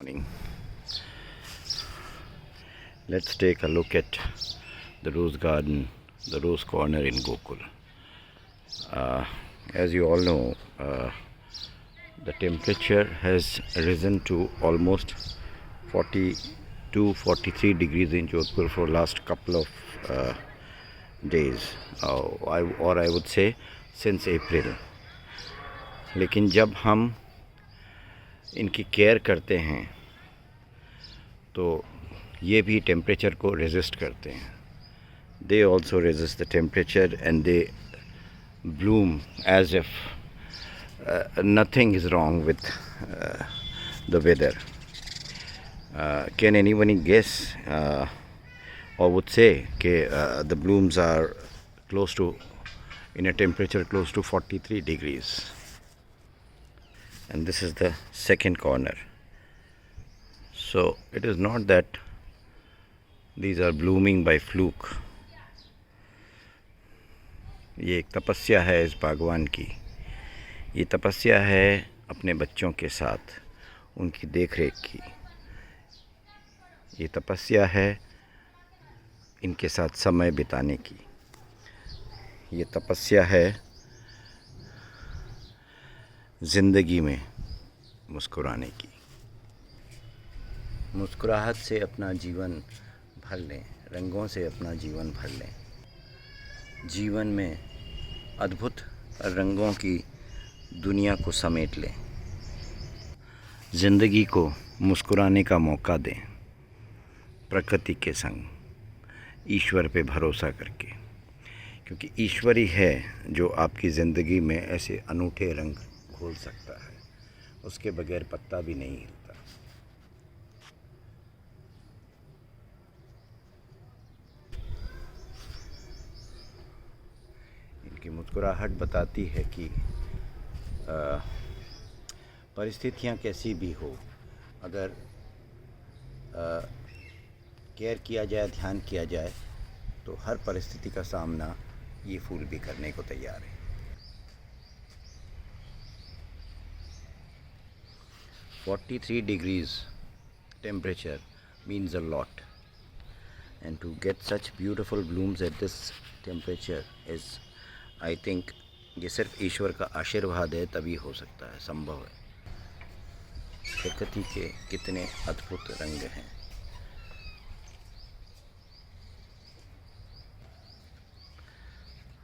Morning. Let's take a look at the rose garden, the rose corner in Gokul. As you all know, the temperature has risen to almost 42-43 degrees in Jodhpur for last couple of days, or I would say since April. लेकिन जब हम इनकी care करते हैं तो ये भी temperature को रेजिस्ट करते हैं. They also resist the temperature and they bloom as if nothing is wrong with the weather. Can anyone guess or would say the blooms are close to, in a temperature close to 43 degrees? And this is the second corner. So it is not that these are blooming by fluke. ये एक तपस्या है इस बागवान की. ये तपस्या है अपने बच्चों के साथ उनकी देखरेख की. ये तपस्या है इनके साथ समय बिताने की. ये तपस्या है ज़िंदगी में मुस्कुराने की. मुस्कुराहट से अपना जीवन भर लें, रंगों से अपना जीवन भर लें. जीवन में अद्भुत रंगों की दुनिया को समेट लें. ज़िंदगी को मुस्कुराने का मौका दें, प्रकृति के संग, ईश्वर पे भरोसा करके. क्योंकि ईश्वर ही है जो आपकी ज़िंदगी में ऐसे अनूठे रंग घोल सकता है. उसके बगैर पत्ता भी नहीं हिलता. इनकी मुस्कुराहट बताती है कि परिस्थितियाँ कैसी भी हो, अगर केयर किया जाए, ध्यान किया जाए, तो हर परिस्थिति का सामना ये फूल भी करने को तैयार है. 43 degrees temperature means a lot, and to get such beautiful blooms at this temperature is, I think, ये सिर्फ ईश्वर का आशीर्वाद है, तभी हो सकता है, संभव है. प्रकृति के कितने अद्भुत रंग हैं.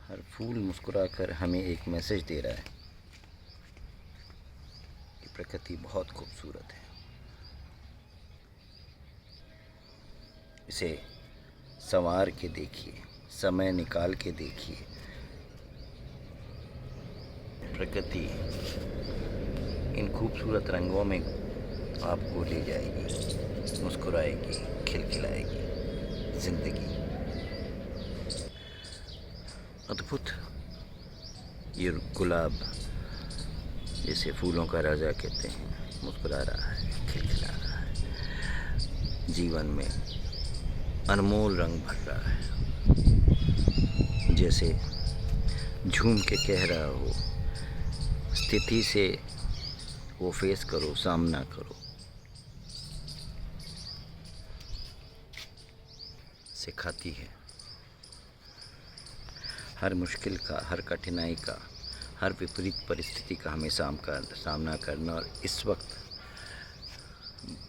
हर फूल मुस्कुराकर हमें एक मैसेज दे रहा है कि प्रकृति बहुत खूबसूरत है. इसे संवार के देखिए, समय निकाल के देखिए. प्रकृति इन खूबसूरत रंगों में आपको ले जाएगी, मुस्कुराएगी, खिलखिलाएगी. ज़िंदगी अद्भुत. ये गुलाब जिसे फूलों का राजा कहते हैं, मुस्कुरा रहा है, खिलखिला रहा है. जीवन में अनमोल रंग भर रहा है. जैसे झूम के कह रहा हो, स्थिति से वो फेस करो, सामना करो. सिखाती है हर मुश्किल का, हर कठिनाई का, हर विपरीत परिस्थिति का हमें सामना करना. और इस वक्त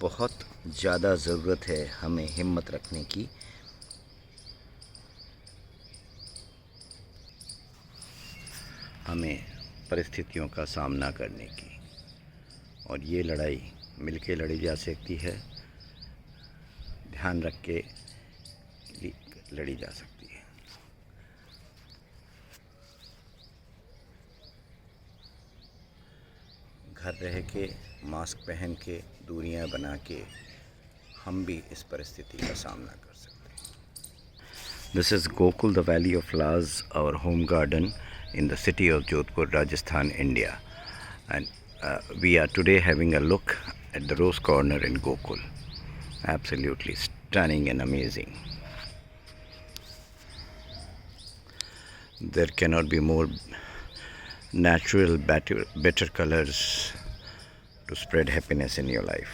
बहुत ज़्यादा ज़रूरत है हमें हिम्मत रखने की. हमें परिस्थितियों का सामना करने की. और ये लड़ाई मिलके लड़ी जा सकती है, ध्यान रख के लड़ी जा सकती है. घर रह के, मास्क पहन के, दूरियां बना के हम भी इस परिस्थिति का सामना कर सकते हैं. This is Gokul, the Valley of Flowers, our home garden in the city of Jodhpur, Rajasthan, India. And we are today having a look at the rose corner in Gokul. Absolutely stunning and amazing. There cannot be more natural, better colors to spread happiness in your life.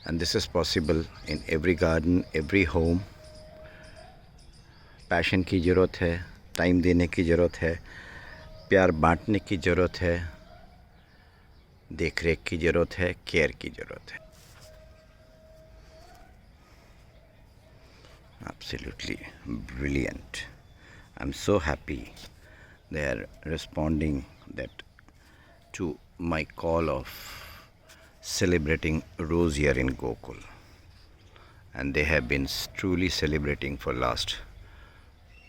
and this is possible in every garden, every home. Passion की ज़रूरत है, time देने की ज़रूरत है, प्यार बांटने की ज़रूरत है, देख रेख की ज़रूरत है, केयर की ज़रूरत है. Absolutely brilliant. I'm so happy they are responding that to my call of celebrating Rose Year in Gokul, and they have been truly celebrating for last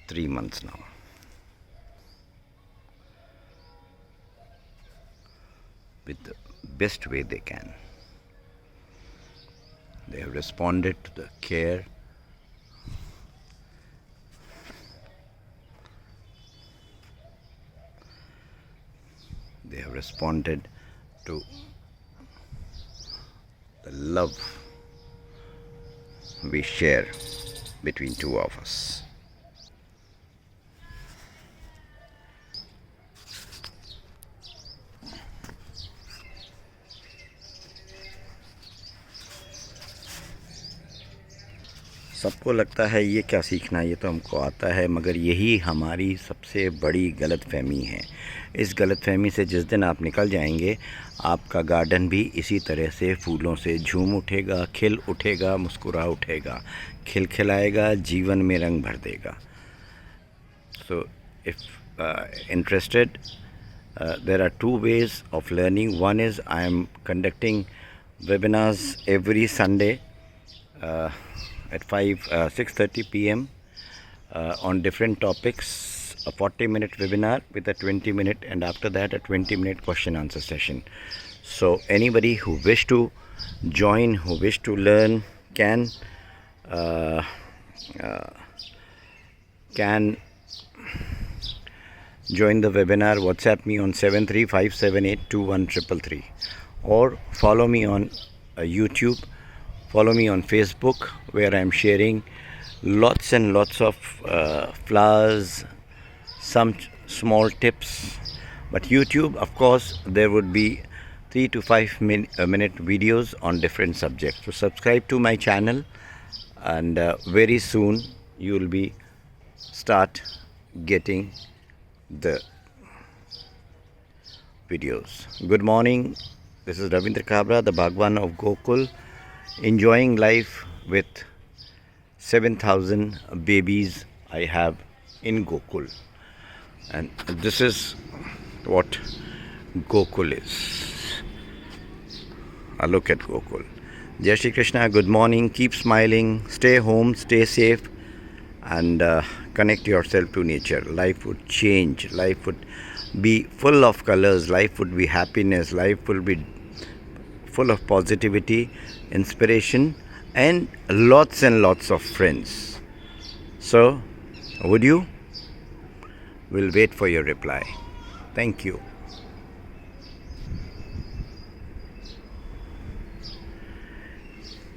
3 months now. With the best way they can. They have responded to the care. They have responded to the love we share between two of us. सबको लगता है ये क्या सीखना, ये तो हमको आता है, मगर यही हमारी सबसे बड़ी गलतफहमी है. इस गलतफहमी से जिस दिन आप निकल जाएंगे, आपका गार्डन भी इसी तरह से फूलों से झूम उठेगा, खिल उठेगा, मुस्कुरा उठेगा, खिलखिलाएगा, जीवन में रंग भर देगा. So if interested, there are two ways of learning. One is I am conducting webinars every Sunday at 6:30 p.m. On different topics, a 40-minute webinar with a 20-minute, and after that a 20-minute question answer session. So anybody who wish to join, who wish to learn, can join the webinar. WhatsApp me on 735782133 or follow me on YouTube. Follow me on Facebook, where I am sharing lots and lots of flowers, some small tips. But YouTube, of course, there would be 3 to 5 minute videos on different subjects. So subscribe to my channel, and very soon you will be start getting the videos. Good morning. This is Ravindra Kabra, the Bhagwan of Gokul, enjoying life with 7,000 babies I have in Gokul. And this is what Gokul is. A look at Gokul. Jai Shri Krishna, good morning. Keep smiling, stay home, stay safe, and connect yourself to nature. Life would change. Life would be full of colors. Life would be happiness. Life will be full of positivity, inspiration, and lots of friends. So, would you? We'll wait for your reply. Thank you.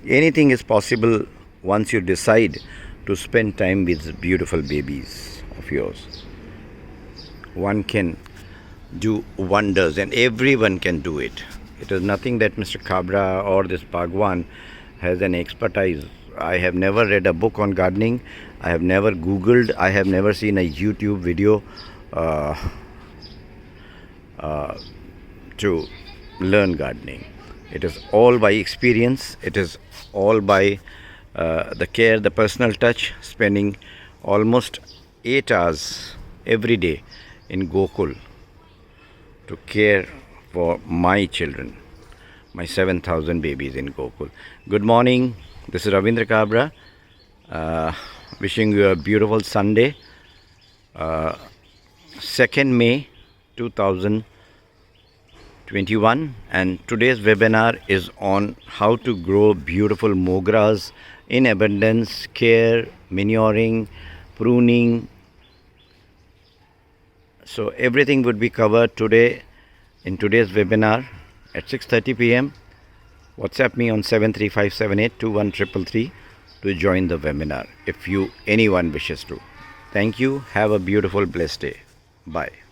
Anything is possible once you decide to spend time with beautiful babies of yours. One can do wonders, and everyone can do it. It is nothing that Mr. Kabra or this Bhagwan has an expertise. I have never read a book on gardening. I have never Googled. I have never seen a YouTube video to learn gardening. It is all by experience. It is all by the care, the personal touch, spending almost 8 hours every day in Gokul to care for my children, my 7,000 babies in Gokul. Good morning. This is Ravindra Kabra. Wishing you a beautiful Sunday. 2nd May 2021, and today's webinar is on how to grow beautiful mogras in abundance, care, manuring, pruning. So everything would be covered today in today's webinar at 6:30 p.m. WhatsApp me on 735782133 to join the webinar if anyone wishes to. Thank you. Have a beautiful, blessed day. Bye.